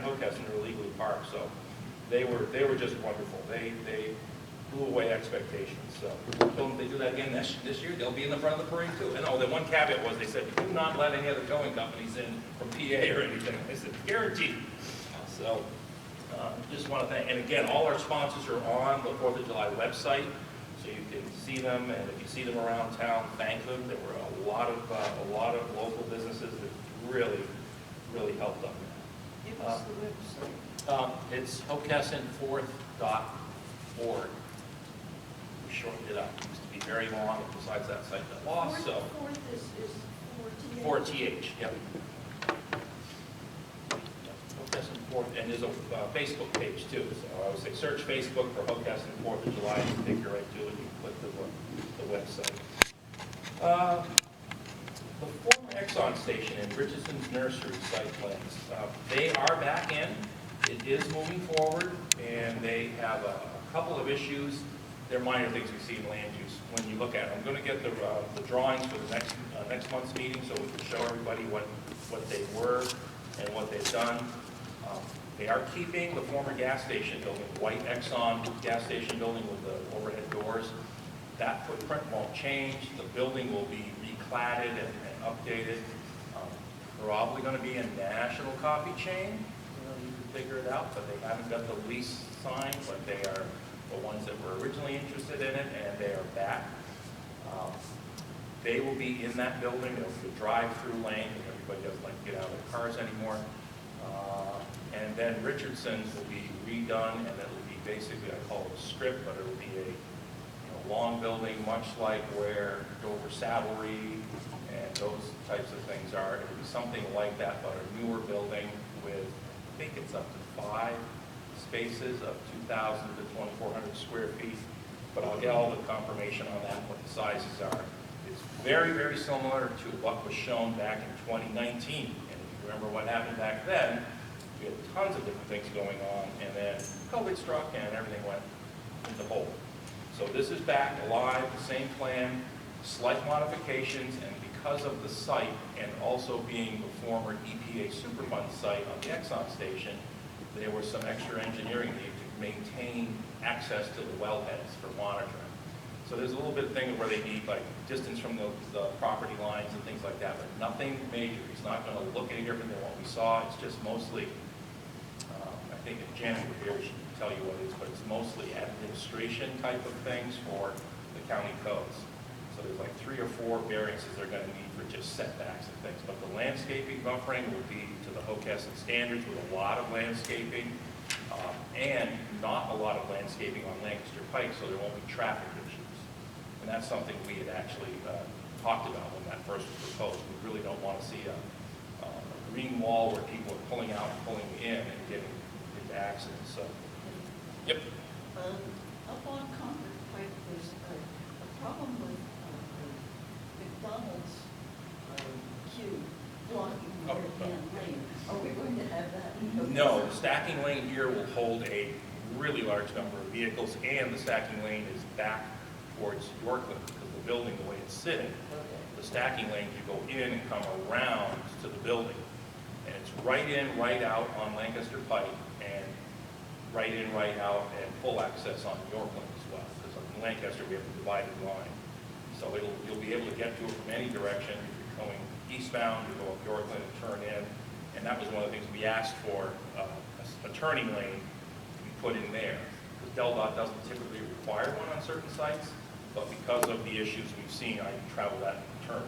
Hookessin are legally parked, so they were just wonderful. They blew away expectations. So I told them if they do that again this year, they'll be in the front of the parade too. And oh, the one caveat was they said, do not let any other towing companies in from PA or anything. I said, guaranteed. So just want to thank, and again, all our sponsors are on the 4th of July website, so you can see them, and if you see them around town, thank them. There were a lot of local businesses that really helped on that. Give us the website. It's HoKessinFourth.org. We shortened it up. It used to be very long, and besides that site got lost, so. Fourth is 4TH. 4TH, yep. Hokessin 4th, and there's a Facebook page too. So I would say search Facebook for Hokessin 4th of July, and you take you right to it. You can click the website. The former Exxon station in Richardson's Nursery site plans, they are back in. It is moving forward, and they have a couple of issues. They're minor things we see in land use when you look at it. I'm going to get the drawings for the next month's meeting so we can show everybody what they were and what they've done. They are keeping the former gas station building, white Exxon gas station building with the overhead doors. That footprint won't change. The building will be recladded and updated. Probably going to be a national copy chain. You can figure it out, but they haven't got the lease signed, but they are the ones that were originally interested in it, and they are back. They will be in that building. There will be a drive-through lane, because everybody doesn't like to get out of their cars anymore. And then Richardson's will be redone, and it will be basically, I call it a strip, but it will be a long building, much like where Dover Saddlery and those types of things are. It will be something like that, but a newer building with, I think it's up to 5 spaces of 2,000 to 2,400 square feet. But I'll get all the confirmation on that, what the sizes are. It's very similar to what was shown back in 2019. And if you remember what happened back then, we had tons of different things going on, and then COVID struck and everything went into hole. So this is back alive, the same plan, slight modifications, and because of the site and also being the former EPA Superfund site on the Exxon station, there was some extra engineering needed to maintain access to the wellheads for monitoring. So there's a little bit of thing where they need like distance from the property lines and things like that, but nothing major. It's not going to look any different than what we saw. It's just mostly, I think if Janet were here, she could tell you what it is, but it's mostly administration type of things for the county codes. So there's like 3 or 4 variances they're going to need for just setbacks and things. But the landscaping buffering will be to the Hokessin standards with a lot of landscaping and not a lot of landscaping on Lancaster Pike, so there won't be traffic issues. And that's something we had actually talked about when that first was proposed. We really don't want to see a green wall where people are pulling out and pulling in and getting into accidents. So, yep. Up on Concord Pike, there's a problem with the McDonald's queue blocking the right-hand lane. Are we going to have that? No, the stacking lane here will hold a really large number of vehicles, and the stacking lane is back towards Yorkland because the building, the way it's sitting, the stacking lane, you go in and come around to the building. And it's right in, right out on Lancaster Pike, and right in, right out, and full access on Yorkland as well. Because on Lancaster, we have a divided line. So you'll be able to get to it from any direction. If you're going eastbound, you go up Yorkland and turn in. And that was one of the things we asked for, a turning lane to be put in there. Because DelDOT doesn't typically require one on certain sites, but because of the issues we've seen, I travel that turn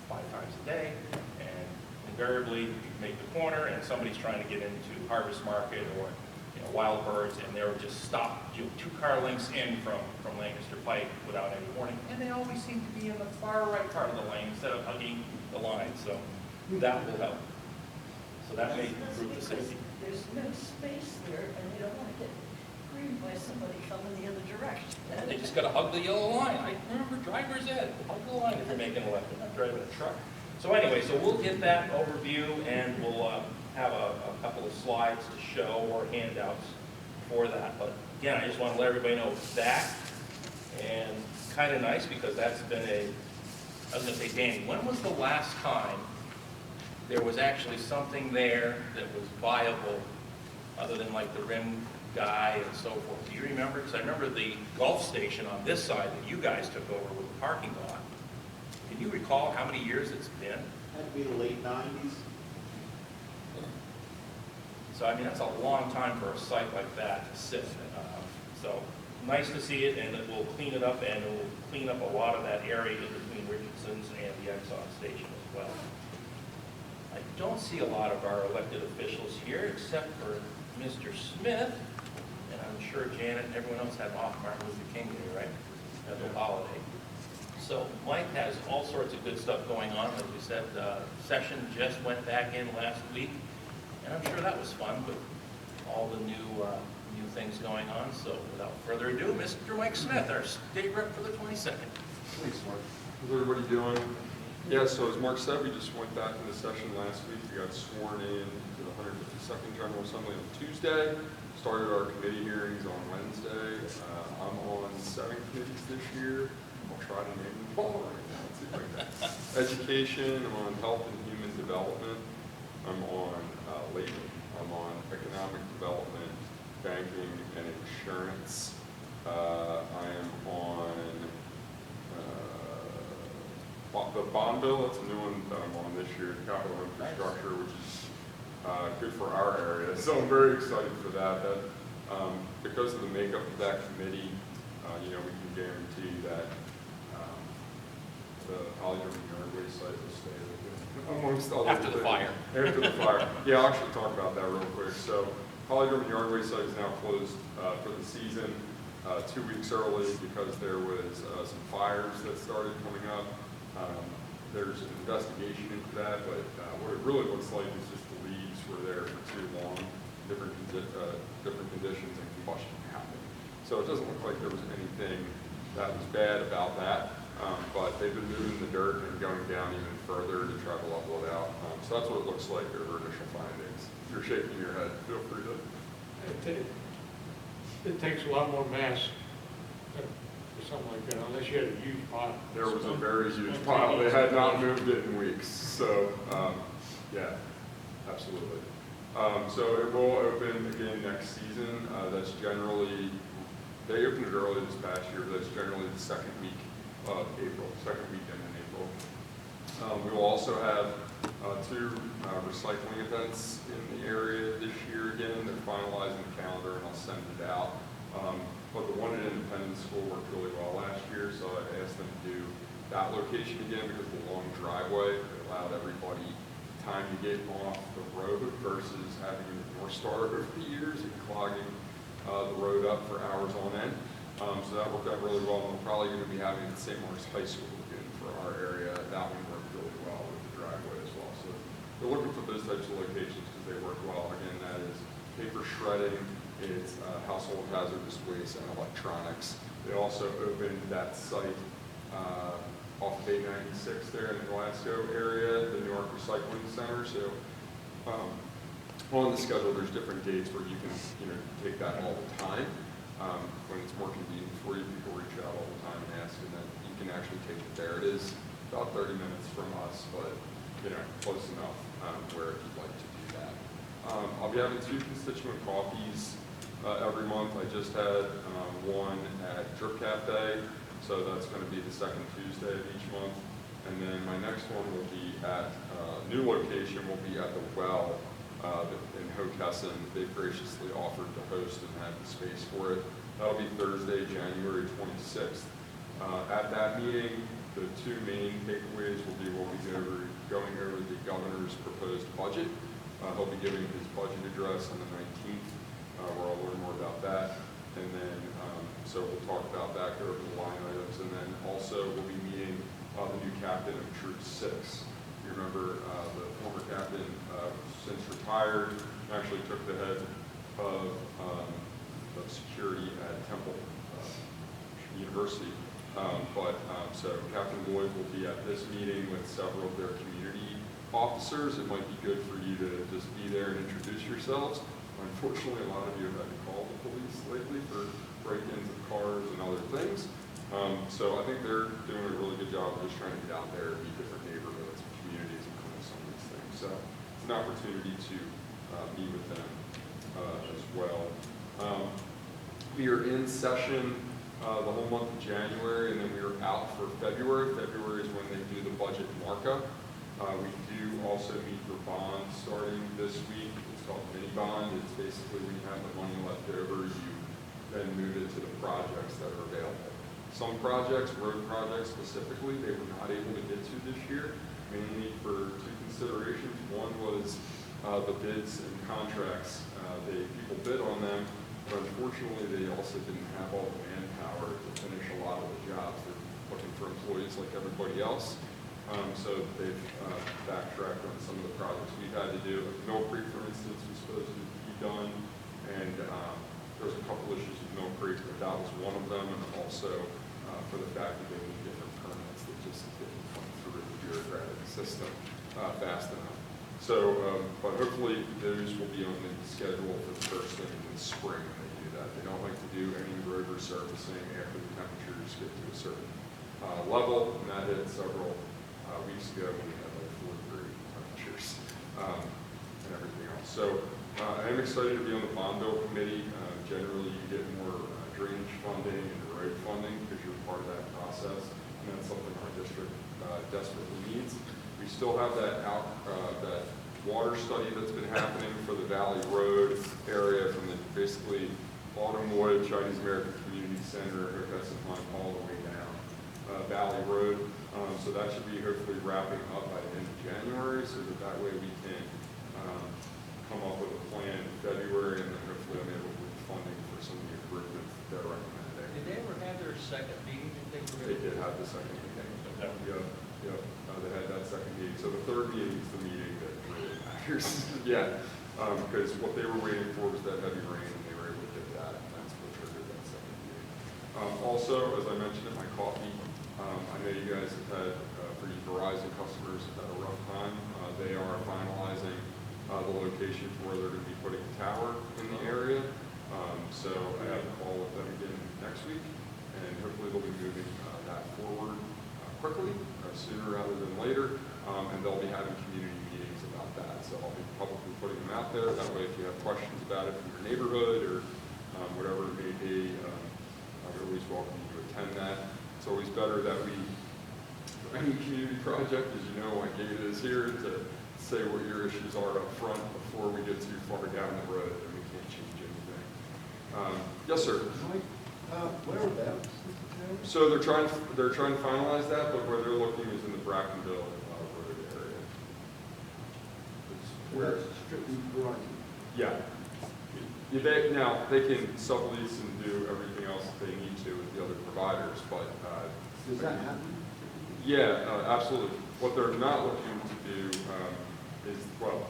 5 times a day, and invariably you make the corner and somebody's trying to get into Harvest Market or Wild Birds, and they're just stopped. 2 car lengths in from Lancaster Pike without any warning, and they always seem to be in the far right part of the lane instead of hugging the line, so that will help. So that may improve the safety. There's no space there, and they don't want to get creamed by somebody coming the other direction. And they just got to hug the yellow line. I remember driver's ed, hug the line if you're making a left and not driving a truck. So anyway, so we'll get that overview, and we'll have a couple of slides to show or handouts for that. But again, I just want to let everybody know that, and kind of nice because that's been I was going to say, Danny, when was the last time there was actually something there that was viable other than like the rim guy and so forth. Do you remember? Because I remember the golf station on this side that you guys took over with the parking lot. Can you recall how many years it's been? That'd be the late 90s. So, I mean, that's a long time for a site like that to sit. So, nice to see it, and it will clean it up, and it will clean up a lot of that area in between Richardson's and the Exxon station as well. I don't see a lot of our elected officials here, except for Mr. Smith, and I'm sure Janet and everyone else had off Martin Luther King Day, right? As a holiday. So Mike has all sorts of good stuff going on. As we said, session just went back in last week, and I'm sure that was fun with all the new things going on. So without further ado, Mr. Mike Smith, our state rep for the 22nd. Thanks, Mark. How's everybody doing? Yeah, so as Mark said, we just went back into session last week. We got sworn in to the 152nd General Assembly on Tuesday. Started our committee hearings on Wednesday. I'm on 7 committees this year. I'll try to name them all right now. Let's see if I can. Education, I'm on health and human development. I'm on labor. I'm on economic development, banking, and insurance. I am on the bond bill. That's a new one that I'm on this year, capital infrastructure, which is good for our area. So I'm very excited for that. Because of the makeup of that committee, we can guarantee that the Polydrome Yardway site will stay open, amongst other After the fire. After the fire. Yeah, I'll actually talk about that real quick. So Polydrome Yardway site is now closed for the season 2 weeks early because there was some fires that started coming up. There's an investigation into that, but what it really looks like is just the leaves were there for too long, different conditions, and combustion happened. So it doesn't look like there was anything that was bad about that, but they've been moving the dirt and going down even further to try to level it out. So that's what it looks like, their initial findings. If you're shaking your head, feel free to. It takes a lot more mass for something like that, unless you had a huge pile. There was a very huge pile. They had not moved it in weeks. So, yeah, absolutely. So it will open again next season. That's generally, they opened it early this past year, but that's generally the second week of April, second weekend in April. We will also have 2 recycling events in the area this year again. They're finalizing the calendar and I'll send it out. But the one at Independence School worked really well last year, so I asked them to do that location again because of the long driveway. It allowed everybody time to get off the road versus having the North Star over the years and clogging the road up for hours on end. So that worked out really well, and we're probably going to be having it at St. Mark's High School again for our area. That one worked really well with the driveway as well. So we're looking for those types of locations because they work well. Again, that is paper shredding, it's household hazardous waste, and electronics. They also opened that site off of 896 there in the Glasgow area, the New York Recycling Center. So on the schedule, there's different dates where you can take that all the time. When it's more convenient for you, people reach out all the time and ask, and then you can actually take it there. It is about 30 minutes from us, but close enough where if you'd like to do that. I'll be having 2 constituent coffees every month. I just had one at Drip Cafe, so that's going to be the second Tuesday of each month. And then my next one will be at new location will be at the Well in Hockessin. They've graciously offered to host and have the space for it. That'll be Thursday, January 26th. At that meeting, the 2 main takeaways will be we'll be going over the governor's proposed budget. He'll be giving his budget address on the 19th, where I'll learn more about that. And then, so we'll talk about that, go over the line items, and then also we'll be meeting the new captain of Troop 6. You remember the former captain, since retired, actually took the head of security at Temple University. So Captain Lloyd will be at this meeting with several of their community officers. It might be good for you to just be there and introduce yourselves. Unfortunately, a lot of you have had to call the police lately for break-ins of cars and other things. So I think they're doing a really good job of just trying to get out there and meet different neighborhoods and communities and clean some of these things. So it's an opportunity to meet with them. as well. We are in session the whole month of January, and then we are out for February. February is when they do the budget markup. We do also meet for bonds starting this week. It's called mini bond. It's basically when you have the money left over, you then move it to the projects that are available. Some projects, road projects specifically, they were not able to get to this year, mainly for two considerations. One was the bids and contracts. People bid on them, but unfortunately they also didn't have all the manpower to finish a lot of the jobs. They're looking for employees like everybody else. So they've backtracked on some of the projects we've had to do. Mill Creek, for instance, was supposed to be done, and there was a couple issues with Mill Creek, but that was one of them, and also for the fact that they need different permits that just didn't come through the bureaucratic system fast enough. So, but hopefully those will be on the schedule for the first thing in the spring when they do that. They don't like to do any road resurfacing after the temperatures get to a certain level, and that hit several weeks ago when we had like 4 degree temperatures and everything else. So I am excited to be on the bond bill committee. Generally, you get more drainage funding and road funding because you're part of that process, and that's something our district desperately needs. We still have that that water study that's been happening for the Valley Road area from the basically Autumnwood, Chinese American Community Center, Hookhudson Pine, all the way down Valley Road. So that should be hopefully wrapping up by the end of January, so that way we can come up with a plan in February, and then hopefully I'm able to get funding for some of the improvements that they're recommending. Did they ever have their second meeting? They did have the second meeting. They had that second meeting. So the third meeting is the meeting that really matters. Yeah, because what they were waiting for was that heavy rain, and they were able to get that, and that's what triggered that second meeting. Also, as I mentioned in my coffee, I know you guys have had, for you Verizon customers, have had a rough time. They are finalizing the location for where they're going to be putting a tower in the area. So I have a call with them again next week, and hopefully they'll be moving that forward quickly, sooner rather than later, and they'll be having community meetings about that. So I'll be publicly putting them out there. That way, if you have questions about it from your neighborhood or whatever it may be, I'm always welcome to attend that. It's always better that we, for any community project, as you know, like David is here, to say what your issues are up front before we get too far down the road and we can't change anything. Yes, sir. Whereabouts? So they're trying to finalize that, but where they're looking is in the Brackenville road area. Where it's strictly Verizon. Yeah. Now, they can sublease and do everything else that they need to with the other providers, but... Does that happen? Yeah, absolutely. What they're not looking to do is, well,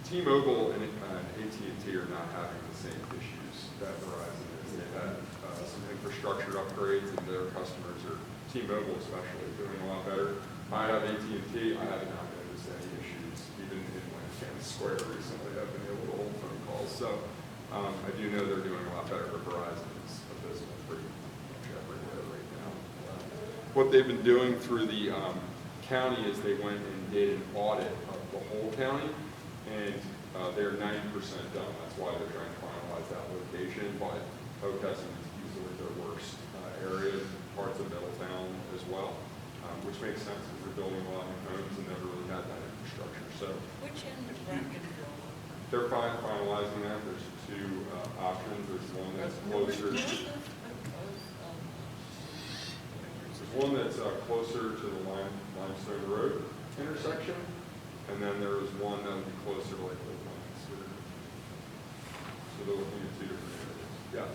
T-Mobile and AT&T are not having the same issues that Verizon is. They've had some infrastructure upgrades, and their customers, or T-Mobile especially, doing a lot better. I have AT&T. I have not noticed any issues, even in Lancaster Square recently. I've been able to hold phone calls. So I do know they're doing a lot better, but Verizon is abysmal pretty much everywhere right now. What they've been doing through the county is they went and did an audit of the whole county, and they're 90% done. That's why they're trying to finalize that location, but Hookhudson is easily their worst area, parts of Middletown as well, which makes sense because they're building a lot of homes and never really had that infrastructure. So Which end of Brackenville? they're finalizing that. There's two options. There's one that's closer. There's one that's closer to the Limestone Road intersection, and then there was one that would be closer to like Old Lancaster. So they're looking at two different areas. Yeah.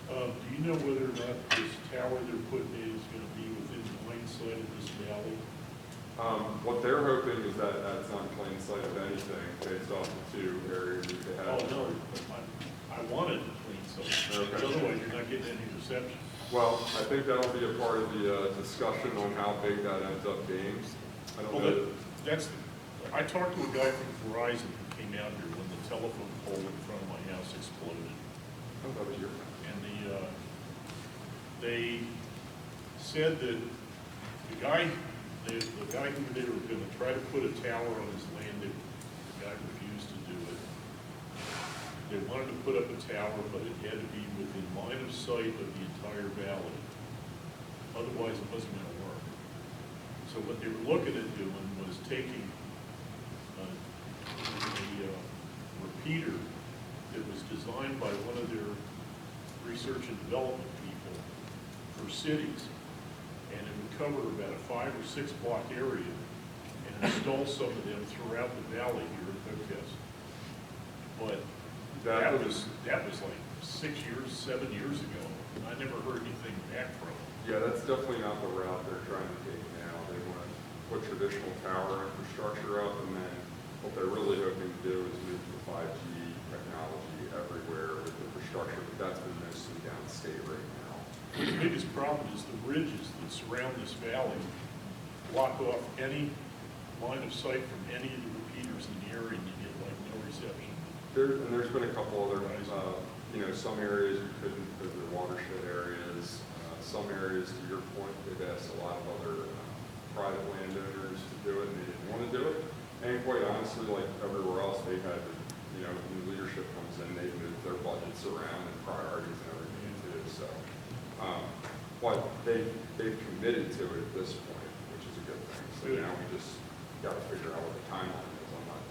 Do you know whether or not this tower they're putting in is going to be within the plain sight of this valley? What they're hoping is that that's not in plain sight of anything based off the two areas that they have. Oh, no, I wanted the plain sight, Okay. otherwise you're not getting any reception. Well, I think that'll be a part of the discussion on how big that ends up being. I don't Well, know. I talked to a guy from Verizon who came out here when the telephone pole in front of my house exploded. Oh, that was your. And they said that the guy who they were going to try to put a tower on his land, the guy refused to do it. They wanted to put up a tower, but it had to be within line of sight of the entire valley. Otherwise, it wasn't gonna work. So what they were looking at doing was taking a repeater that was designed by one of their research and development people for cities, and it would cover about a 5 or 6 block area and install some of them throughout the valley here at Oakest. But that was like 6 years, 7 years ago, and I never heard anything back from them. Yeah, that's definitely not the route they're trying to take now. They want to put traditional tower infrastructure up, and then what they're really hoping to do is move to 5G technology everywhere with infrastructure, but that's been mostly downstate right now. The biggest problem is the ridges that surround this valley block off any line of sight from any of the repeaters in the area, and you get like no reception. There's been a couple other, some areas you couldn't because they're watershed areas. Some areas, to your point, they've asked a lot of other private landowners to do it, and they didn't want to do it. And quite honestly, like everywhere else, they've had to, new leadership comes in, they've moved their budgets around and priorities and everything too. So, but they've committed to it at this point, which is a good thing. So now we just got to figure out what the timeline is. I'm not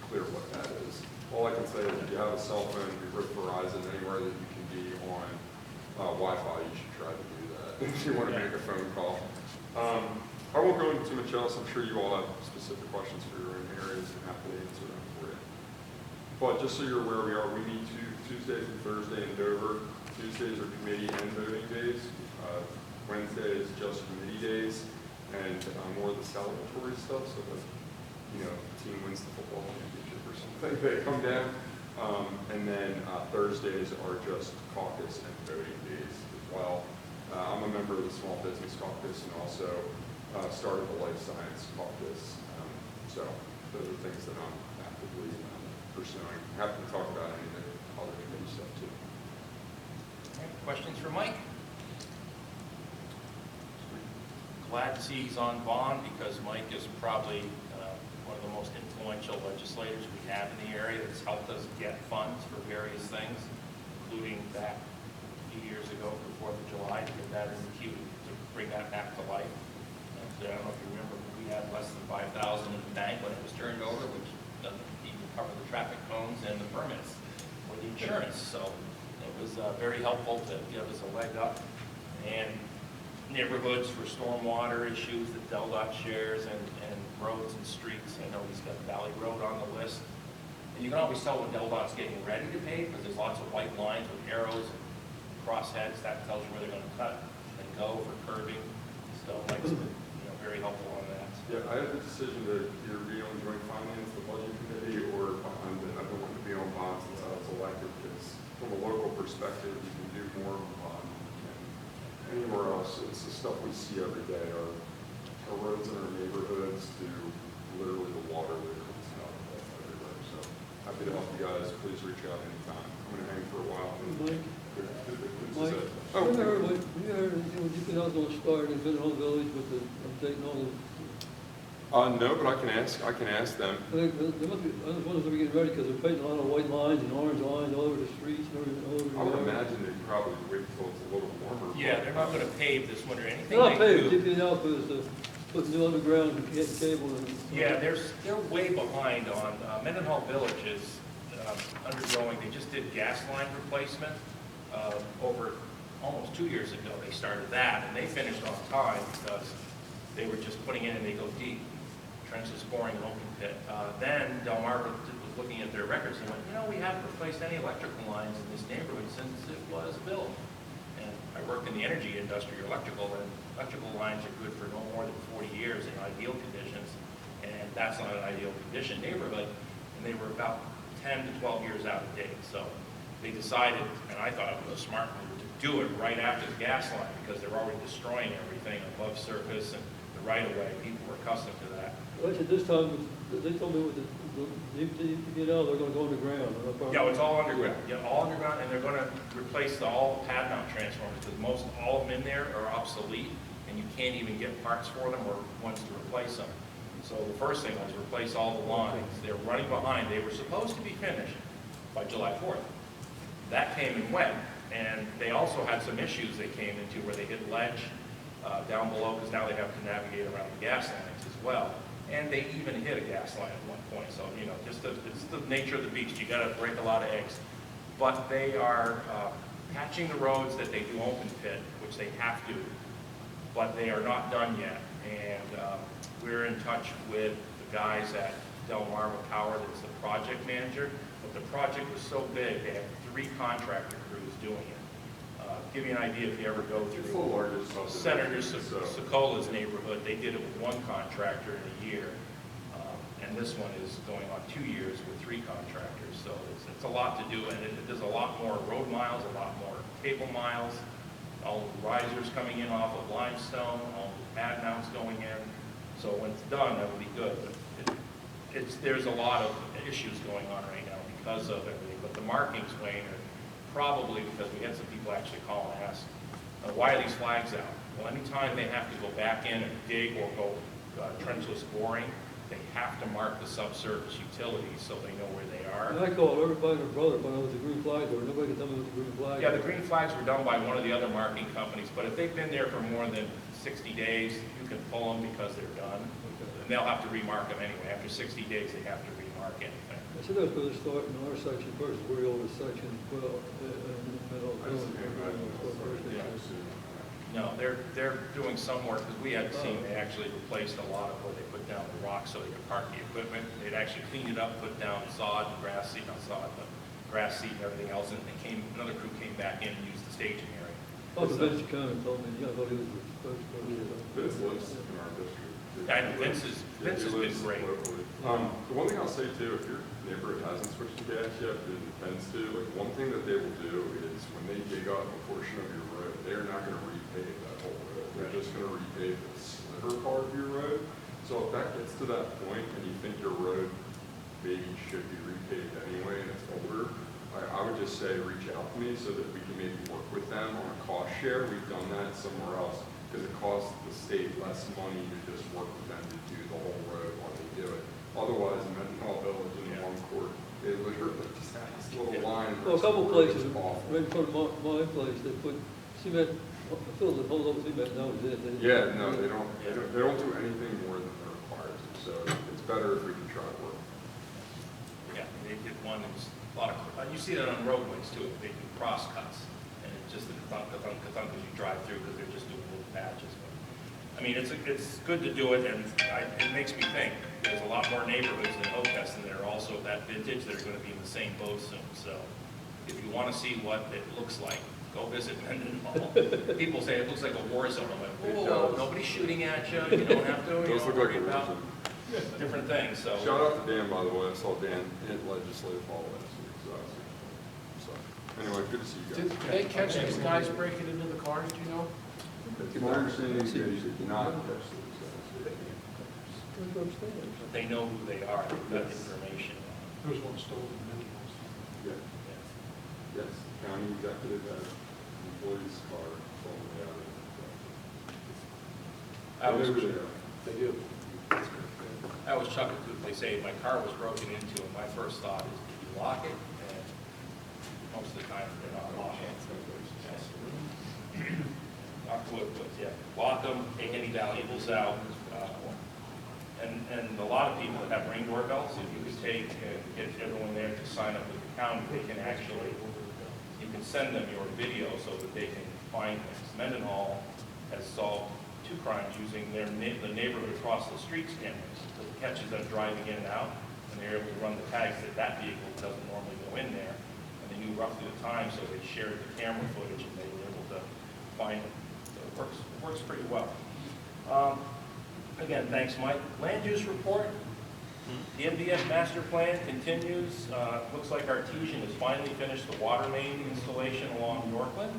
clear what that is. All I can say is if you have a cell phone, if you're with Verizon, anywhere that you can be on Wi-Fi, you should try to do that if you want to make a phone call. I won't go into too much else. I'm sure you all have specific questions for your own areas and happy to answer them for you. But just so you're aware, we meet Tuesdays and Thursday in Dover. Tuesdays are committee and voting days. Wednesday is just committee days and more of the celebratory stuff. So the team wins the football championship or something, they come down. And then Thursdays are just caucus and voting days as well. I'm a member of the Small Business Caucus and also started the Life Science Caucus. So those are things that I'm actively pursuing. Happy to talk about any of the other committee stuff too. All right, questions for Mike? Glad to see he's on bond because Mike is probably one of the most influential legislators we have in the area that's helped us get funds for various things, including that a few years ago for the 4th of July to get that in the queue to bring that back to life. And I don't know if you remember, we had less than $5,000 in the bank when it was turned over, which doesn't even cover the traffic cones and the permits or the insurance. So it was very helpful to give us a leg up. And neighborhoods for stormwater issues that DelDOT shares and roads and streets. I know he's got Valley Road on the list. And you can always tell when DelDOT's getting ready to pave because there's lots of white lines with arrows and crossheads. That tells you where they're going to cut and go for curbing. So Mike's been very helpful on that. Yeah, I had the decision to either be on Joint Finance, the Budget Committee, or I've been wanting to be on bonds since I was elected because from a local perspective, you can do more on bond than anywhere else. It's the stuff we see every day, our roads in our neighborhoods to literally the water that comes out of everywhere. So happy to help you guys. Please reach out anytime. I'm going to hang for a while. Mike, Oh, when you heard when you think I was going to start in Vinhall Village with the updating all the. no, but I can ask them. There must be, I was wondering if they're getting ready because they're painting a lot of white lines and orange lines all over the streets and everything. All over the I would yard. imagine they'd probably wait till it's a little warmer. Yeah, they're not going to pave this winter. Anything They're not they paving, do. keeping it out because putting new underground and getting cable and. Yeah, they're way behind on, Mendenhall Village is undergoing, they just did gas line replacement over almost 2 years ago. They started that, and they finished on time because they were just putting in and they go deep. Trenches boring an open pit. Then Delmarva was looking at their records and went, we haven't replaced any electrical lines in this neighborhood since it was built. And I worked in the energy industry, electrical, and electrical lines are good for no more than 40 years in ideal conditions, and that's not an ideal condition neighborhood, and they were about 10 to 12 years out of date. So they decided, and I thought it was a smart move, to do it right after the gas line because they're already destroying everything above surface and the right-of-way. People were accustomed to that. Well, actually, this time, they told me with the they're going to go underground. Yeah, it's all underground. Yeah, all underground, and they're going to replace all pad mount transformers because all of them in there are obsolete, and you can't even get parts for them or ones to replace them. So the first thing was replace all the lines. They're running behind. They were supposed to be finished by July 4th. That came and went, and they also had some issues they came into where they hit ledge down below, because now they have to navigate around the gas lines as well. And they even hit a gas line at one point, so, you know, it's the nature of the beast. You gotta break a lot of eggs. But they are patching the roads that they do open pit, which they have to, but they are not done yet. And we're in touch with the guys at Delmarva Power, that's the project manager, but the project was so big, they have 3 contractor crews doing it. Give you an idea, if you ever go It's the through largest Senator subdivision, so- Sokola's neighborhood, they did it with 1 contractor in a year. And this one is going on 2 years with 3 contractors, so it's a lot to do, and there's a lot more road miles, a lot more cable miles, all the risers coming in off of limestone, all the pad mounts going in. So when it's done, that'll be good, but there's a lot of issues going on right now because of everything, but the markings, Wayne, are probably because we had some people actually call and ask, why are these flags out? Well, anytime they have to go back in and dig or go trenchless boring, they have to mark the subsurface utilities so they know where they And are. I called everybody and their brother, when I was the green flag, or nobody could tell me what the green flag. Yeah, the green flags were done by one of the other marking companies, but if they've been there for more than 60 days, you can pull them because they're done. And they'll have to remark them anyway. After 60 days, they have to remark anything. I said I was going to start in our section first, where over section 12, in the middle. I just can't imagine what's starting Yeah. too soon. No, they're doing some work, because we had seen they actually replaced a lot of where they put down the rock so they could park the equipment. They'd actually cleaned it up, put down sod and grass seed, not sod, but grass seed and everything else, and another crew came back in and used the staging area. Oh, the Vince Cohen told me, I thought he was the spokesperson. Vince lives in our district. I know, Vince has Yeah, he been lives great. locally. The one thing I'll say too, if your neighborhood hasn't switched to gas yet, but it intends to, like, one thing that they will do is when they dig up a portion of your road, they're not gonna repave that whole road. They're just gonna repave the sliver part of your road. So if that gets to that point and you think your road maybe should be repaved anyway and it's older, I would just say reach out to me so that we can maybe work with them on a cost share. We've done that somewhere else because it costs the state less money to just work with them to do the whole road while they do it. Otherwise, in Mendenhall Village in one court, they literally just have this little line. Well, a couple where it's places, awful. right in front of my place, they put cement, filled the whole of cement, that was it. Yeah, no, they don't do anything more than they're required to, so it's better if we can try to work. Yeah, they did one, there's a lot of, you see that on roadways too, they do cross cuts, and it's just the ka-thunk as you drive through, because they're just doing little patches. But, I mean, it's good to do it, and it makes me think, there's a lot more neighborhoods in Oakest, and they're also that vintage, that are gonna be in the same boat soon, so if you wanna see what it looks like, go visit Mendenhall. People say it looks like a war zone. I'm like, whoa, nobody's shooting at you, you don't have to, Those look like worry a war about zone. different things, so. Shout out to Dan, by the way, I saw Dan hit legislative hall last week, so anyway, good to see you Did guys. they catch these guys breaking into the cars, do you know? My understanding is they did not catch those They know who they are, they've got information. There was one stolen in Minneapolis. guys. Yeah. Yes, county executive had employee's car stolen out of I was, They do. I was chuckled too. They say my car was broken into, and my first thought is, did you lock it? And most of the time, they're not locking it. Knock wood, but yeah, lock them, take any valuables out. And a lot of people that have ring doorbells, if you could take and get everyone there to sign up with the county, they can actually, you can send them your video so that they can find things. Mendenhall has solved 2 crimes using the neighborhood across the street's cameras. So it catches them driving in and out, and they're able to run the tags that vehicle doesn't normally go in there. And they knew roughly the time, so they shared the camera footage, and they were able to find it. So it works pretty well. Again, thanks, Mike. Land use report. The MDF master plan continues. Looks like Artesian has finally finished the water main installation along Yorkland.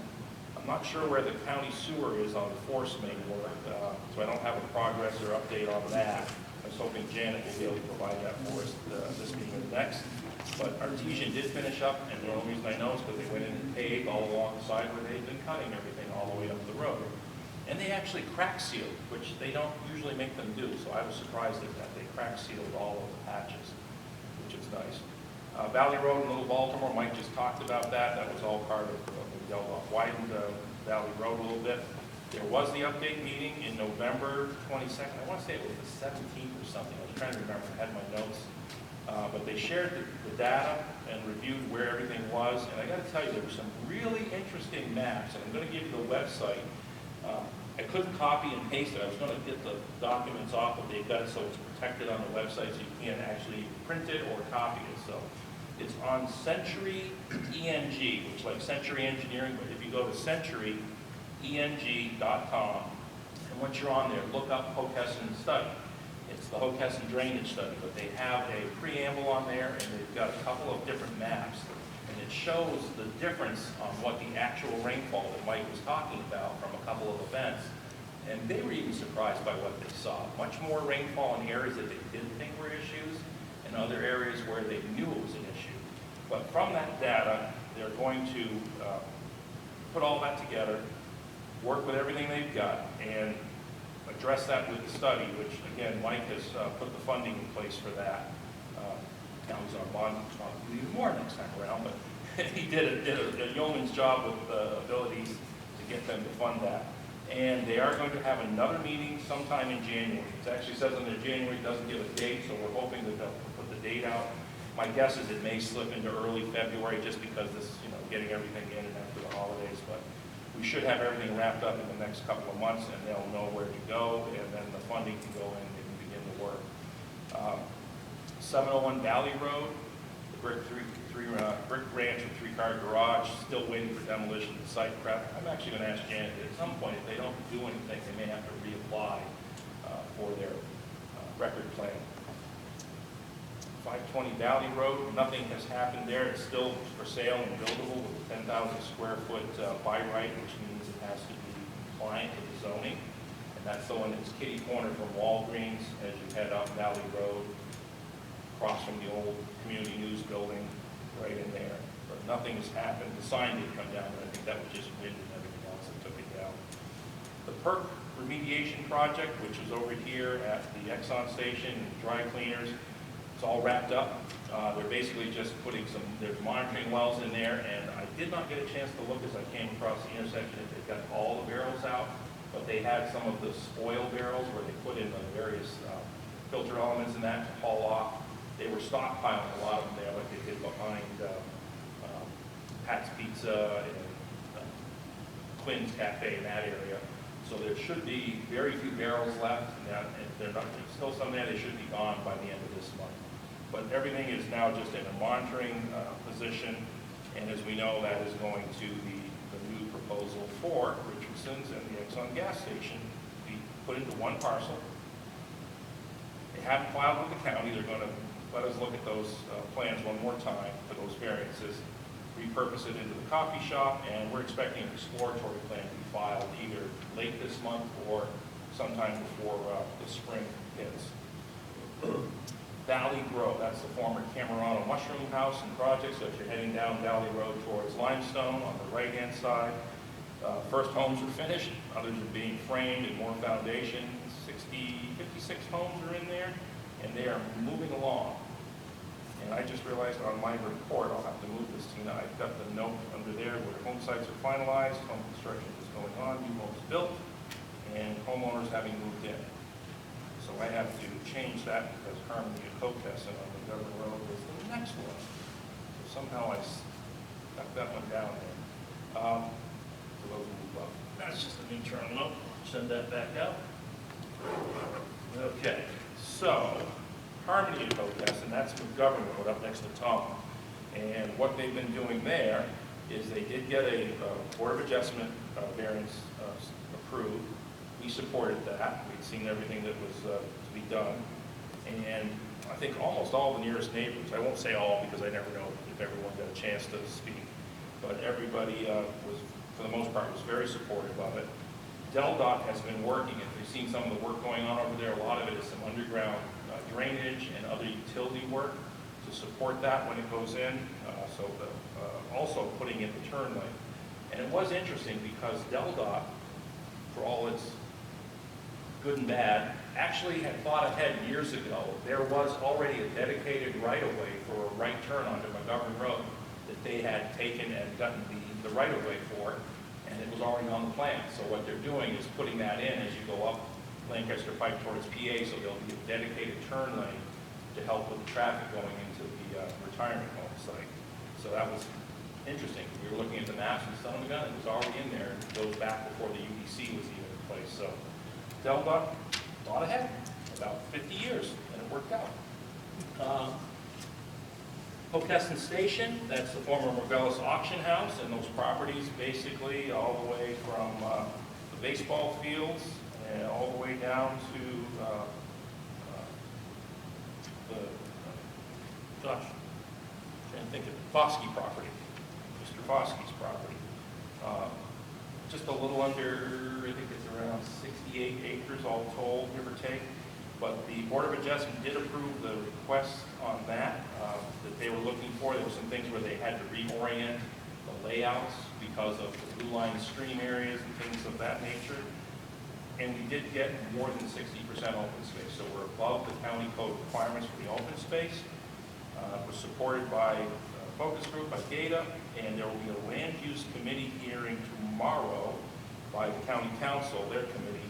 I'm not sure where the county sewer is on the force main work, so I don't have a progress or update on that. I was hoping Janet will be able to provide that for us this meeting or next. But Artesian did finish up, and the only reason I know is because they went in and paved all along the side where they've been cutting everything all the way up the road. And they actually crack sealed, which they don't usually make them do, so I was surprised at that. They crack sealed all of the patches, which is nice. Valley Road in Little Baltimore, Mike just talked about that. That was all part of the widened Valley Road a little bit. There was the update meeting in November 22nd. I want to say it was the 17th or something. I was trying to remember. I had my notes. But they shared the data and reviewed where everything was. And I got to tell you, there were some really interesting maps. And I'm going to give you the website. I couldn't copy and paste it. I was going to get the documents off, but they've got it so it's protected on the website, so you can't actually print it or copy it. So it's on Century ENG, which is like Century Engineering, but if you go to centuryeng.com, and once you're on there, look up Hockessin study. It's the Hockessin drainage study, but they have a preamble on there, and they've got a couple of different maps. And it shows the difference on what the actual rainfall that Mike was talking about from a couple of events. And they were even surprised by what they saw. Much more rainfall in areas that they didn't think were issues, and other areas where they knew it was an issue. But from that data, they're going to put all that together, work with everything they've got, and address that with the study, which again, Mike has put the funding in place for that. Now he's our bond, even more next time around, but he did a yeoman's job with the abilities to get them to fund that. And they are going to have another meeting sometime in January. It actually says on their January, it doesn't give a date, so we're hoping that they'll put the date out. My guess is it may slip into early February just because this, getting everything in and after the holidays, but we should have everything wrapped up in the next couple of months, and they'll know where to go, and then the funding can go in and they can begin to work. 701 Valley Road, the brick ranch and three-car garage, still waiting for demolition and site prep. I'm actually going to ask Janet at some point if they don't do anything, they may have to reapply for their record plan. 520 Valley Road, nothing has happened there. It's still for sale and buildable with a 10,000 square foot by right, which means it has to be compliant with the zoning. And that's the one that's kitty corner from Walgreens as you head up Valley Road, across from the old community news building, right in there. But nothing has happened. The sign did come down, but I think that was just wind and everything else that took it down. The perk remediation project, which is over here at the Exxon station, dry cleaners, it's all wrapped up. They're basically just putting there's monitoring wells in there, and I did not get a chance to look as I came across the intersection if they've got all the barrels out, but they had some of the spoil barrels where they put in the various filter elements in that to haul off. They were stockpiling a lot of them there, like they did behind Pat's Pizza and Quinn's Cafe in that area. So there should be very few barrels left, and if there's still some there, they should be gone by the end of this month. But everything is now just in a monitoring position, and as we know, that is going to be the new proposal for Richardson's and the Exxon gas station to be put into one parcel. They haven't filed with the county. They're going to let us look at those plans one more time for those variances, repurpose it into the coffee shop, and we're expecting an exploratory plan to be filed either late this month or sometime before the spring hits. Valley Grove, that's the former Camerano Mushroom House and project, so if you're heading down Valley Road towards Limestone on the right-hand side, first homes are finished, others are being framed and more foundation. 56 homes are in there, and they are moving along. And I just realized on my report, I'll have to move this, Tina, I've got the note under there where home sites are finalized, home construction is going on, new homes built, and homeowners having moved in. So I have to change that because Harmony and Hockessin on the Government Road was the next one. So somehow I stuck that one down there. So those will move up. That's just a new terminal. Send that back out. Okay, so Harmony and Hockessin, that's the Government Road up next to Tom. And what they've been doing there is they did get a Board of Adjustment variance approved. We supported that. We'd seen everything that was to be done. And I think almost all the nearest neighbors, I won't say all because I never know if everyone got a chance to speak, but everybody was, for the most part, was very supportive of it. DelDOT has been working, if you've seen some of the work going on over there, a lot of it is some underground drainage and other utility work to support that when it goes in. Also putting in the turn lane. And it was interesting because DelDOT, for all its good and bad, actually had thought ahead years ago. There was already a dedicated right-of-way for a right turn onto Montgomery Road that they had taken and gotten the right-of-way for, and it was already on the plan. So what they're doing is putting that in as you go up Lancaster Pike towards PA, so there'll be a dedicated turn lane to help with the traffic going into the retirement home site. So that was interesting. We were looking at the maps and son of a gun, it was already in there, and it goes back before the UDC was even in place. So Delta thought ahead, about 50 years, and it worked out. Hockessin Station, that's the former Morgellus auction house, and those properties basically all the way from the baseball fields and all the way down to trying to think of the Foskey property, Mr. Foskey's property. Just a little under, I think it's around 68 acres all told, give or take. But the Board of Adjustment did approve the request on that they were looking for. There were some things where they had to reorient the layouts because of the blue line stream areas and things of that nature. And we did get more than 60% open space. So we're above the county code requirements for the open space. Was supported by a focus group, by GHADA, and there will be a land use committee hearing tomorrow by the county council, their committee,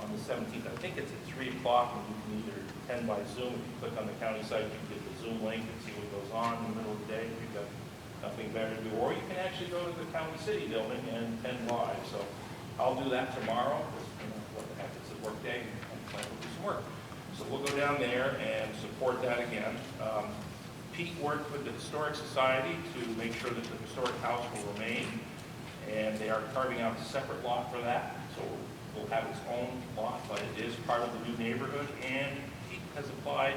on the 17th. I think it's at 3 o'clock, and you can either attend by Zoom. If you click on the county site, you can get the Zoom link and see what goes on in the middle of the day if you've got nothing better to do. Or you can actually go to the county city building and attend live. So I'll do that tomorrow. What the heck, it's a work day, and I'm planning to do some work. So we'll go down there and support that again. Pete worked with the Historic Society to make sure that the historic house will remain, and they are carving out a separate lot for that, so we'll have its own lot, but it is part of the new neighborhood, and Pete has applied,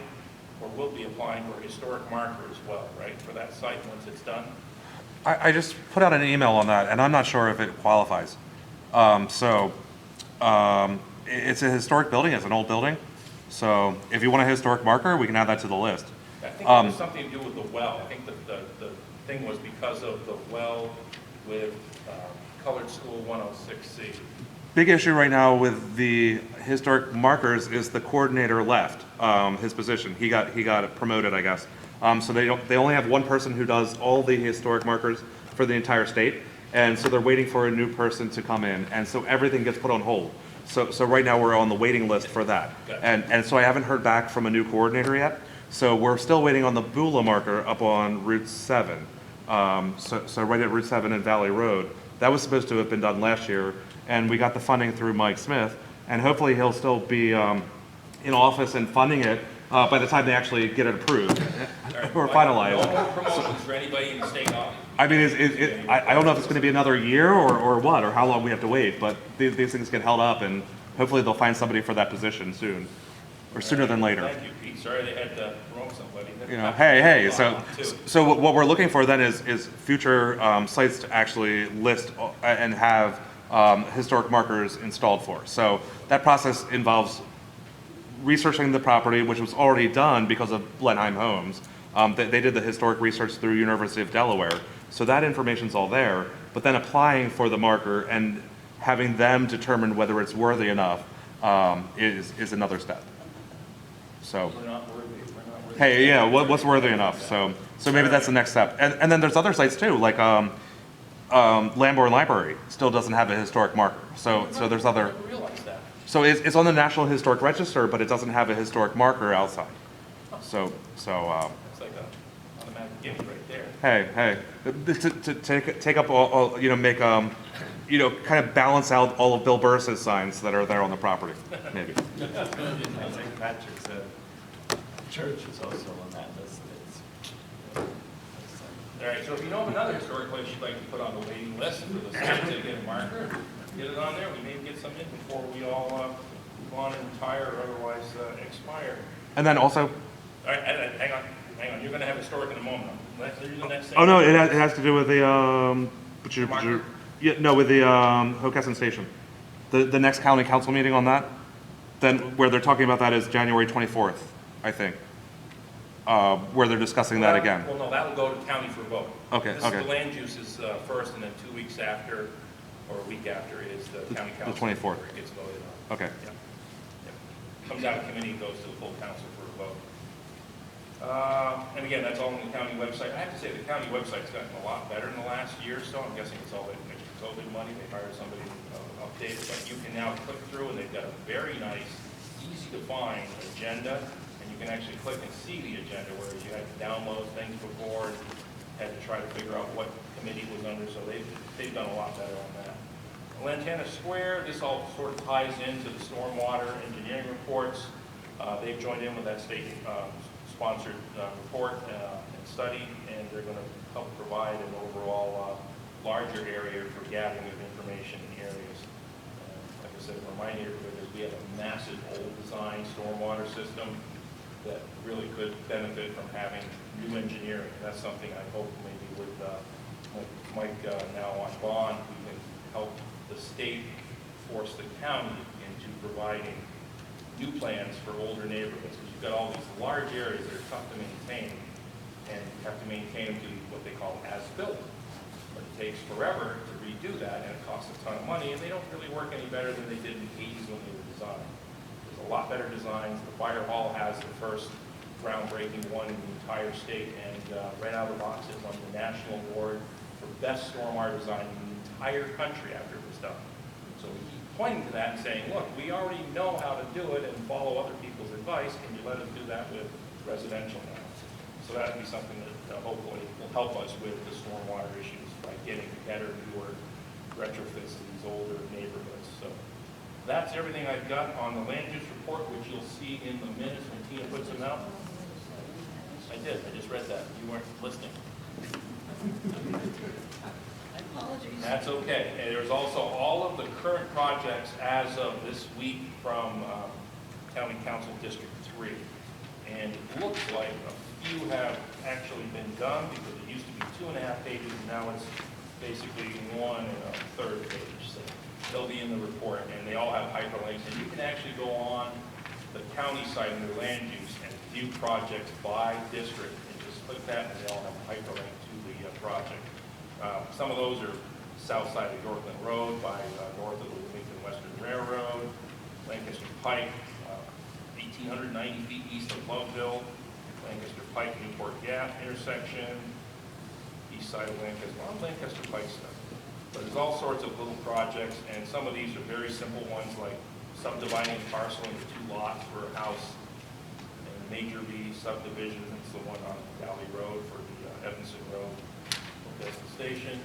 or will be applying for a historic marker as well, right, for that site once it's done? I just put out an email on that, and I'm not sure if it qualifies. It's a historic building, it's an old building, so if you want a historic marker, we can add that to the list. I think it was something to do with the well. I think the thing was because of the well with Colored School 106C. Big issue right now with the historic markers is the coordinator left his position. He got promoted, I guess. So they only have one person who does all the historic markers for the entire state, and so they're waiting for a new person to come in, and so everything gets put on hold. So right now we're on the waiting list for that, and so I haven't heard back from a new coordinator yet. So we're still waiting on the Beulah marker up on Route 7. So right at Route 7 and Valley Road. That was supposed to have been done last year, and we got the funding through Mike Smith, and hopefully he'll still be in office and funding it by the time they actually get it approved or finalized. No more promotions for anybody in the state office. I mean, I don't know if it's going to be another year or what, or how long we have to wait, but these things get held up, and hopefully they'll find somebody for that position soon, or sooner than later. Thank you, Pete. Sorry they had to promote somebody. You know, hey, so what we're looking for then is future sites to actually list and have historic markers installed for. So that process involves researching the property, which was already done because of Blenheim Homes. They did the historic research through University of Delaware. So that information's all there, but then applying for the marker and having them determine whether it's worthy enough is another step. So, We're not worthy. hey, yeah, what's worthy enough? So maybe that's the next step. And then there's other sites too, like Lamborn Library still doesn't have a historic marker. So there's other. I didn't realize that. So it's on the National Historic Register, but it doesn't have a historic marker outside. So It's like a automatic gift right there. hey, to take up all make kind of balance out all of Bill Burris's signs that are there on the property, maybe. St. Patrick's church is also on that list. All right, so if you know of another historic place you'd like to put on the waiting list for the site to get a marker, get it on there. We may get some in before we all move on and retire or otherwise expire. And then also, All right, hang on. You're going to have historic in a moment. Let's do the next thing. oh no, it has to do with the Marker? with the Hockessin Station. The next county council meeting on that, then where they're talking about that is January 24th, I think. Where they're discussing that again. Well, no, that will go to county for a vote. Okay, This okay. is the land uses first, and then 2 weeks after, or a week after, is the county council. The 24th. Where it gets voted on. Okay. Yeah. comes out of committee and goes to the full council for a vote. And again, that's all on the county website. I have to say, the county website's gotten a lot better in the last year or so. I'm guessing it's all that extra COVID money. They hired somebody to update it, but you can now click through, and they've got a very nice, easy to find agenda, and you can actually click and see the agenda, whereas you had to download things before, and had to try to figure out what committee was under, so they've done a lot better on that. Lantana Square, this all sort of ties into the stormwater engineering reports. They've joined in with that state sponsored report and study, and they're going to help provide an overall larger area for gathering of information in areas. Like I said, for my neighborhood, we have a massive old design stormwater system that really could benefit from having new engineering. That's something I hope maybe with Mike now on bond, we can help the state force the county into providing new plans for older neighborhoods, because you've got all these large areas that are tough to maintain, and you have to maintain them to what they call as-built. But it takes forever to redo that, and it costs a ton of money, and they don't really work any better than they did in the 80s when they were designed. There's a lot better designs. The fire hall has the first groundbreaking one in the entire state, and right out of the box it won the national award for best stormwater design in the entire country after it was done. So we keep pointing to that and saying, look, we already know how to do it and follow other people's advice. Can you let us do that with residential now? So that would be something that hopefully will help us with the stormwater issues by getting better, newer retrofits to these older neighborhoods. So that's everything I've got on the land use report, which you'll see in the minutes when Tina puts them out. I did. I just read that. You weren't listening. Apologies. That's okay. And there's also all of the current projects as of this week from County Council District 3. And it looks like a few have actually been done, because it used to be 2.5 pages, and now it's basically 1 1/3 page. So they'll be in the report, and they all have hyperlinks. And you can actually go on the county site under land use and view projects by district, and just click that, and they all have a hyperlink to the project. Some of those are south side of Yorkland Road by north of the Wilmington Western Railroad, Lancaster Pike, 1,890 feet east of Loveville, Lancaster Pike, Newport Gap intersection, east side of Lancaster, on Lancaster Pike stuff. But there's all sorts of little projects, and some of these are very simple ones, like subdividing a parcel into 2 lots for a house, and Major B subdivision, it's the one on Valley Road for the Evanston Road. That's the station.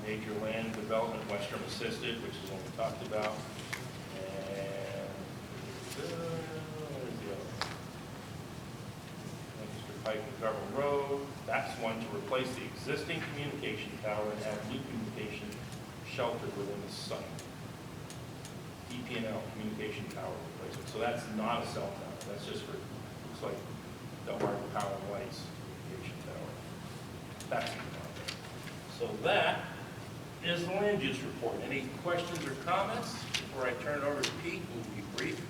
Major land development, Western Assisted, which is what we talked about. And where's the other one? Lancaster Pike and Government Road. That's one to replace the existing communication tower and have new communication shelter within the site. DP&L, communication tower replacement. So that's not a cell tower. That's just for, looks like Delmarva Power and Lights communication tower. That's the project. So that is the land use report. Any questions or comments before I turn it over to Pete, who will be brief?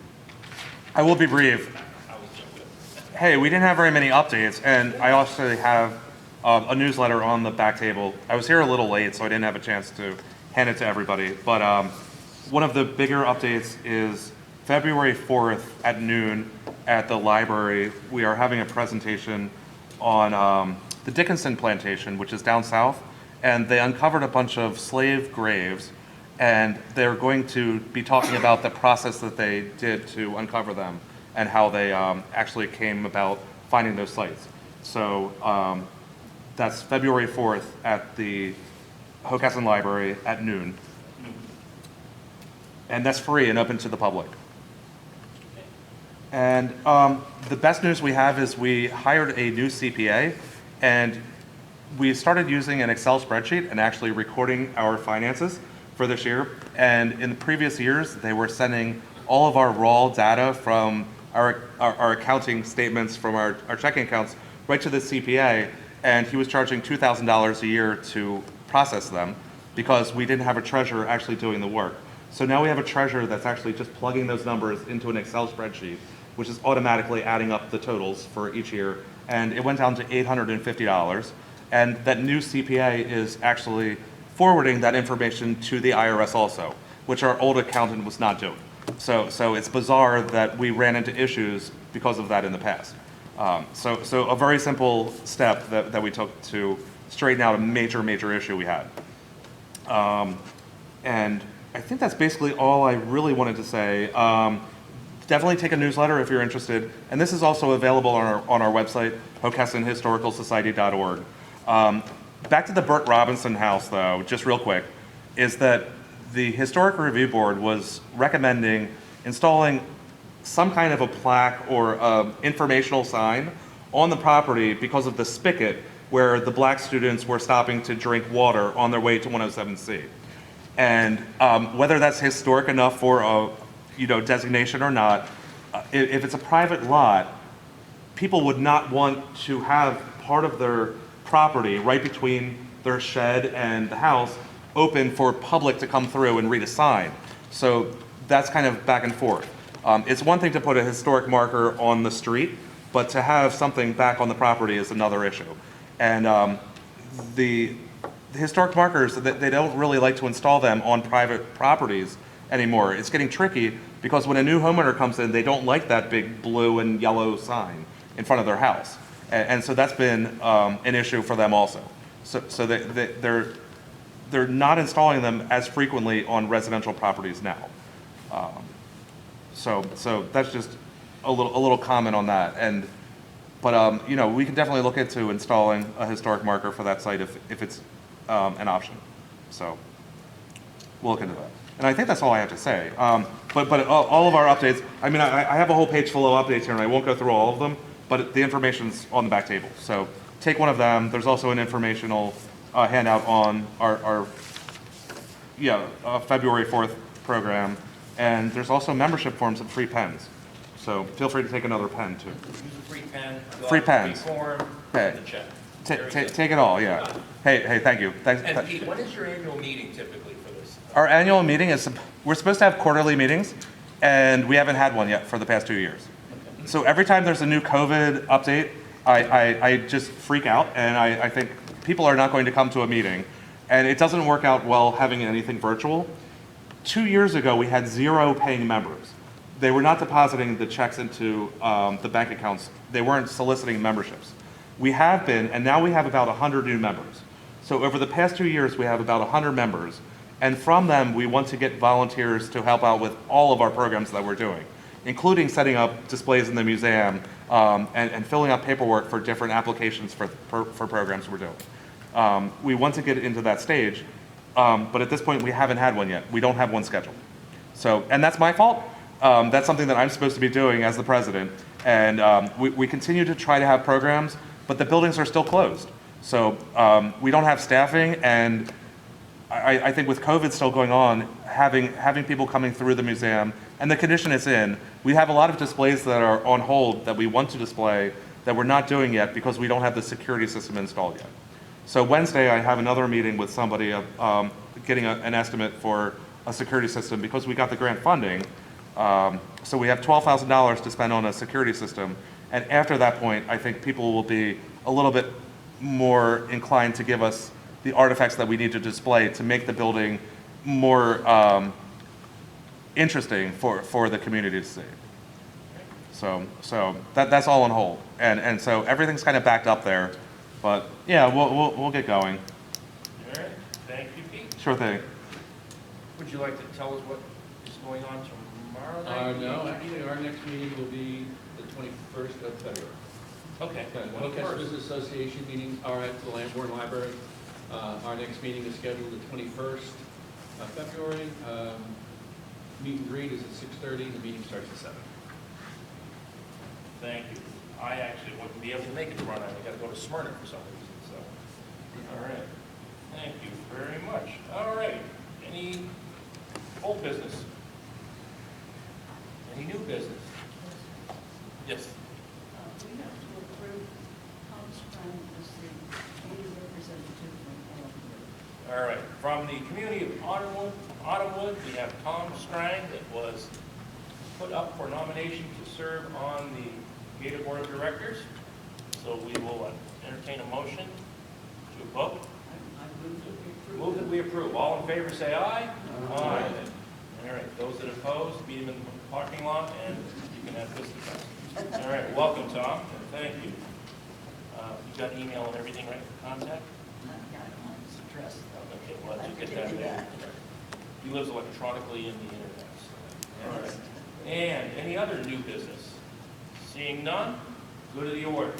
I will be brief. I was joking. Hey, we didn't have very many updates, and I also have a newsletter on the back table. I was here a little late, so I didn't have a chance to hand it to everybody, but one of the bigger updates is February 4th at noon at the library. We are having a presentation on the Dickinson plantation, which is down south, and they uncovered a bunch of slave graves, and they're going to be talking about the process that they did to uncover them and how they actually came about finding those sites. So that's February 4th at the Hocassin Library at noon. And that's free and open to the public. And the best news we have is we hired a new CPA, and we started using an Excel spreadsheet and actually recording our finances for this year. And in the previous years, they were sending all of our raw data from our accounting statements from our checking accounts right to the CPA, and he was charging $2,000 a year to process them because we didn't have a treasurer actually doing the work. So now we have a treasurer that's actually just plugging those numbers into an Excel spreadsheet, which is automatically adding up the totals for each year. And it went down to $850. And that new CPA is actually forwarding that information to the IRS also, which our old accountant was not doing. So it's bizarre that we ran into issues because of that in the past. So a very simple step that we took to straighten out a major issue we had. And I think that's basically all I really wanted to say. Definitely take a newsletter if you're interested. And this is also available on our website, HockessinHistoricalSociety.org. Back to the Burt Robinson house, though, just real quick, is that the Historic Review Board was recommending installing some kind of a plaque or informational sign on the property because of the spigot where the black students were stopping to drink water on their way to 107C. And whether that's historic enough for a designation or not, if it's a private lot, people would not want to have part of their property right between their shed and the house open for public to come through and read a sign. So that's kind of back and forth. It's one thing to put a historic marker on the street, but to have something back on the property is another issue. And the historic markers, they don't really like to install them on private properties anymore. It's getting tricky because when a new homeowner comes in, they don't like that big blue and yellow sign in front of their house. And so that's been an issue for them also. So they're not installing them as frequently on residential properties now. So that's just a little comment on that. But we can definitely look into installing a historic marker for that site if it's an option. So we'll look into that. And I think that's all I have to say. But all of our updates, I mean, I have a whole page full of updates here, and I won't go through all of them, but the information's on the back table. So take one of them. There's also an informational handout on our February 4th program. And there's also membership forms and free pens. So feel free to take another pen, too. Use a free pen. Free pens. Free form, Okay. the check. Take it all, yeah. Hey, thank you. Thanks. And Pete, when is your annual meeting typically for this? Our annual meeting we're supposed to have quarterly meetings, and we haven't had one yet for the past 2 years. So every time there's a new COVID update, I just freak out, and I think people are not going to come to a meeting. And it doesn't work out well having anything virtual. 2 years ago, we had 0 paying members. They were not depositing the checks into the bank accounts. They weren't soliciting memberships. We have been, and now we have about 100 new members. So over the past 2 years, we have about 100 members. And from them, we want to get volunteers to help out with all of our programs that we're doing, including setting up displays in the museum and filling out paperwork for different applications for programs we're doing. We want to get into that stage, but at this point, we haven't had one yet. We don't have one scheduled. So, and that's my fault. That's something that I'm supposed to be doing as the president. And we continue to try to have programs, but the buildings are still closed. So we don't have staffing, and I think with COVID still going on, having people coming through the museum and the condition it's in, we have a lot of displays that are on hold that we want to display that we're not doing yet because we don't have the security system installed yet. So Wednesday, I have another meeting with somebody getting an estimate for a security system because we got the grant funding. So we have $12,000 to spend on a security system. And after that point, I think people will be a little bit more inclined to give us the artifacts that we need to display to make the building more interesting for the community to see. So that's all on hold. And so everything's kind of backed up there. But yeah, we'll get going. All right, thank you, Pete. Sure thing. Would you like to tell us what is going on tomorrow night? No, actually, our next meeting will be the 21st of February. Okay. The Hillcrest Business Association meetings are at the Lambourne Library. Our next meeting is scheduled the 21st of February. Meet and greet is at 6:30. The meeting starts at 7. Thank you. I actually wouldn't be able to make it tomorrow night. I got to go to Smyrna for some reason, so. All right. Thank you very much. All right. Any old business? Any new business? Yes. We have to approve Tom's friend as the community representative from Autumnwood. All right. From the community of Autumnwood, we have Tom Strang that was put up for nomination to serve on the GHADA Board of Directors. So we will entertain a motion to vote. I move that we approve. Move that we approve. All in favor, say aye. Aye. All right. Those that oppose, meet them in the parking lot, and you can have this discussion. All right, welcome, Tom, and thank you. You got email and everything, right, contact? I've got his address though. Okay, well, I you get forget that to do later. He lives electronically in the internet. So. All right. And any other new business? Seeing none, good of the order.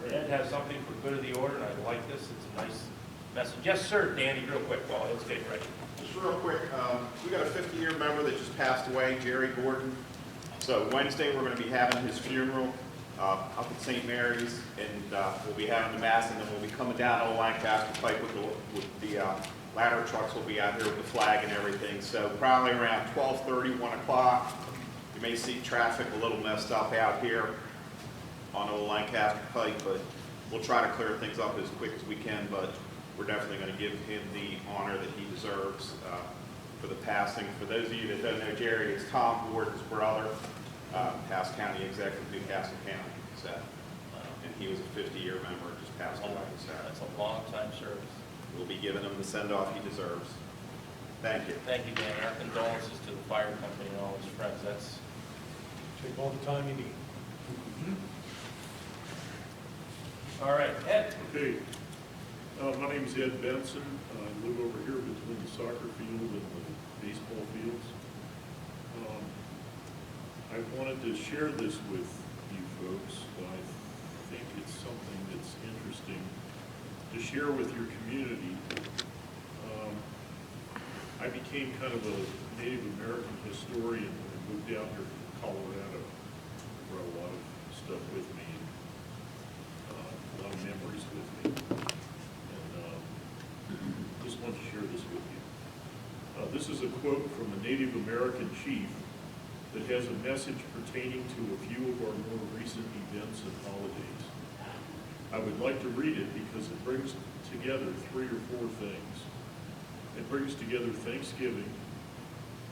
Ed has something for good of the order, and I like this. It's a nice message. Yes, sir, Danny, real quick, while Ed's getting ready. Just real quick, we got a 50-year member that just passed away, Jerry Gordon. So Wednesday, we're going to be having his funeral up at St. Mary's, and we'll be having the mass, and then we'll be coming down Old Lancaster Pike with the ladder trucks. Will be out here with the flag and everything. So probably around 12:30, 1 o'clock. You may see traffic a little messed up out here on Old Lancaster Pike, but we'll try to clear things up as quick as we can. But we're definitely going to give him the honor that he deserves for the passing. For those of you that don't know Jerry, it's Tom Gordon's brother, Cass County Executive, Newcastle County. So, and he was a 50-year member and just passed away. So That's a long time service. we'll be giving him the send-off he deserves. Thank you. Thank you, Danny. Our condolences to the fire company and all his friends. That's Take all the time you need. all right. Ed. Okay. My name's Ed Benson. I live over here between the soccer field and the baseball fields. I wanted to share this with you folks. I think it's something that's interesting to share with your community. I became kind of a Native American historian and moved out here from Colorado. Brought a lot of stuff with me, and a lot of memories with me. Just want to share this with you. This is a quote from a Native American chief that has a message pertaining to a few of our more recent events and holidays. I would like to read it because it brings together 3 or 4 things. It brings together Thanksgiving.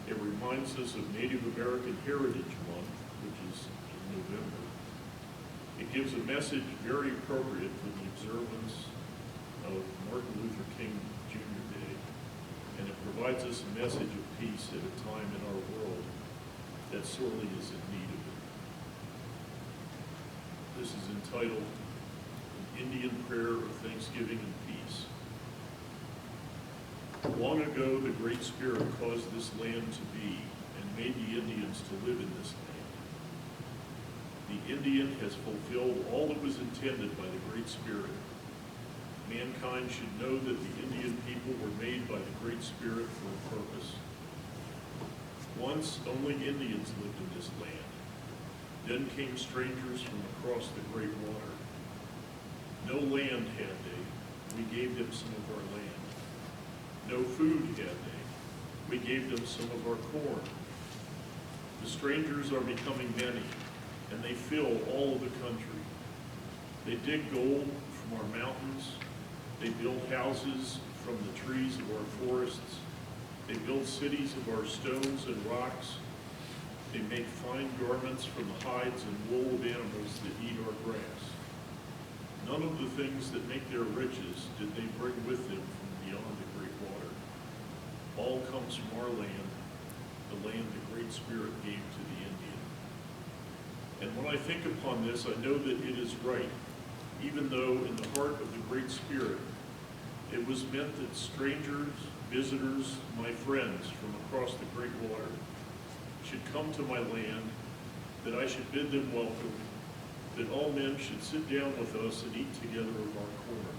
It reminds us of Native American Heritage Month, which is in November. It gives a message very appropriate for the observance of Martin Luther King Jr. Day, and it provides us a message of peace at a time in our world that sorely is in need of it. This is entitled An Indian Prayer of Thanksgiving and Peace. Long ago, the Great Spirit caused this land to be and made the Indians to live in this land. The Indian has fulfilled all that was intended by the Great Spirit. Mankind should know that the Indian people were made by the Great Spirit for a purpose. Once, only Indians lived in this land. Then came strangers from across the great water. No land had they. We gave them some of our land. No food had they. We gave them some of our corn. The strangers are becoming many, and they fill all of the country. They dig gold from our mountains. They build houses from the trees of our forests. They build cities of our stones and rocks. They make fine garments from the hides and wool of animals that eat our grass. None of the things that make their riches did they bring with them from beyond the great water. All comes from our land, the land the Great Spirit gave to the Indian. And when I think upon this, I know that it is right, even though in the heart of the Great Spirit, it was meant that strangers, visitors, my friends from across the great water, should come to my land, that I should bid them welcome, that all men should sit down with us and eat together of our corn.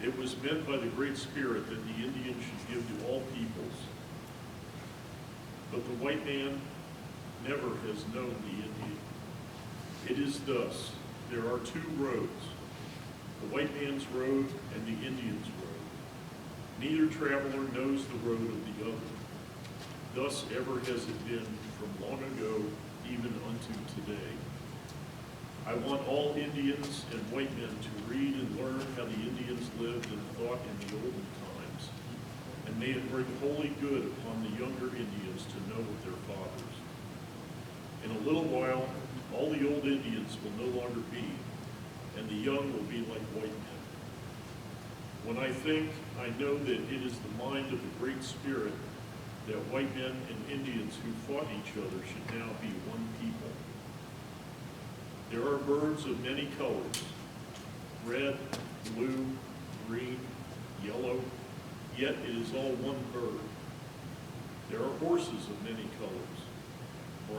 It was meant by the Great Spirit that the Indian should give to all peoples. But the white man never has known the Indian. It is thus, there are 2 roads, the white man's road and the Indian's road. Neither traveler knows the road of the other. Thus ever has it been from long ago, even unto today. I want all Indians and white men to read and learn how the Indians lived and thought in the olden times, and may it bring holy good upon the younger Indians to know of their fathers. In a little while, all the old Indians will no longer be, and the young will be like white men. When I think, I know that it is the mind of the Great Spirit that white men and Indians who fought each other should now be one people. There are birds of many colors, red, blue, green, yellow, yet it is all one bird. There are horses of many colors,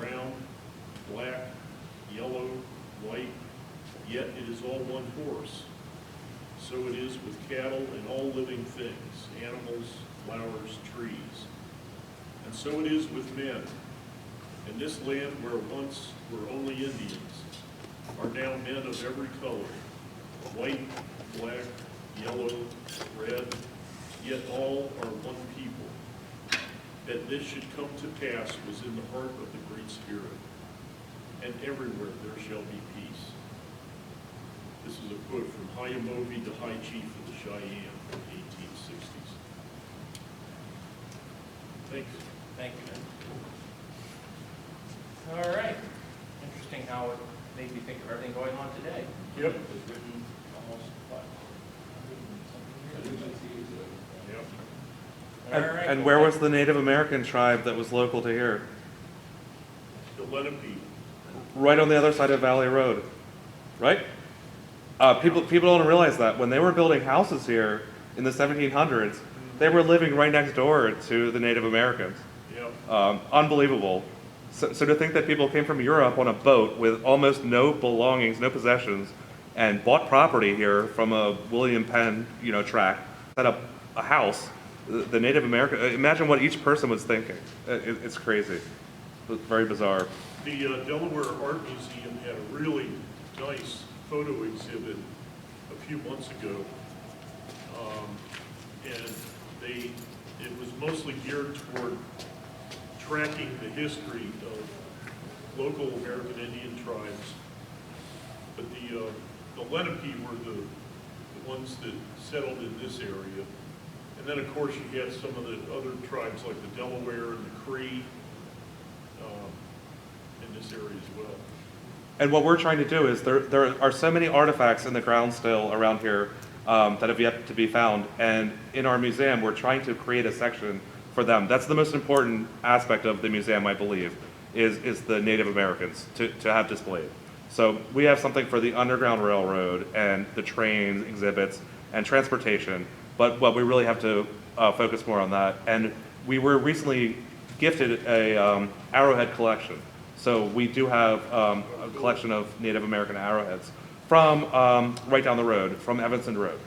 brown, black, yellow, white, yet it is all one horse. So it is with cattle and all living things, animals, flowers, trees. And so it is with men. In this land where once were only Indians, are now men of every color, white, black, yellow, red, yet all are one people. That this should come to pass was in the heart of the Great Spirit, and everywhere there shall be peace. This is a quote from Hayamovi, the High Chief of the Cheyenne in the 1860s. Thanks. Thank you, man. All right. Interesting how it made me think of everything going on today. Yep. It was written almost, what, 100 and something years ago? Yep. All right, And well, where thank- was the Native American tribe that was local to here? The Lenape. Right on the other side of Valley Road, right? People don't realize that when they were building houses here in the 1700s, they were living right next door to the Native Americans. Yep. Unbelievable. So to think that people came from Europe on a boat with almost no belongings, no possessions, and bought property here from a William Penn, tract, set up a house. The Native American, imagine what each person was thinking. It's crazy. It's very bizarre. The Delaware Art Museum had a really nice photo exhibit a few months ago. And it was mostly geared toward tracking the history of local American Indian tribes. But the Lenape were the ones that settled in this area. And then, of course, you had some of the other tribes like the Delaware and the Cree in this area as well. And what we're trying to do is there are so many artifacts in the ground still around here that have yet to be found. And in our museum, we're trying to create a section for them. That's the most important aspect of the museum, I believe, is the Native Americans to have displayed. So we have something for the Underground Railroad and the trains, exhibits, and transportation. But what we really have to focus more on that. And we were recently gifted a arrowhead collection. So we do have a collection of Native American arrowheads from right down the road, from Evanston Road.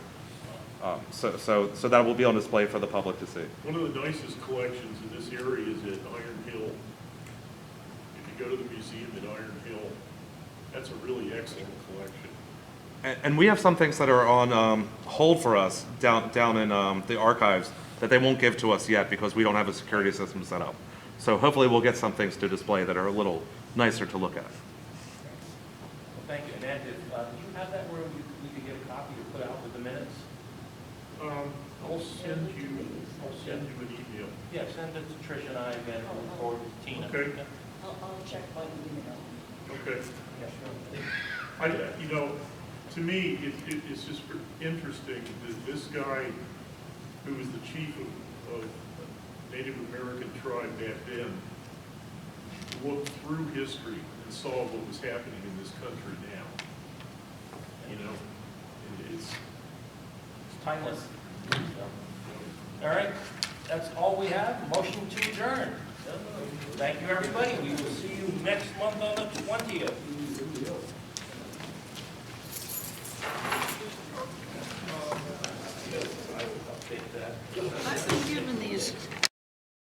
So that will be on display for the public to see. One of the nicest collections in this area is at Iron Hill. If you go to the museum at Iron Hill, that's a really excellent collection. And we have some things that are on hold for us down in the archives that they won't give to us yet because we don't have a security system set up. So hopefully we'll get some things to display that are a little nicer to look at. Well, thank you. And Ed, did you have that where we could get a copy to put out with the minutes? I'll send you an email. Yeah, send it to Trish and I again, or Tina. Okay. Yeah. I'll check my email. Okay. Yeah, sure. To me, it's just interesting that this guy, who was the chief of Native American tribe back then, looked through history and saw what was happening in this country now. It's Timeless. All right, that's all we have. Motion to adjourn. Thank you, everybody. We will see you next month on the 20th. I will update that.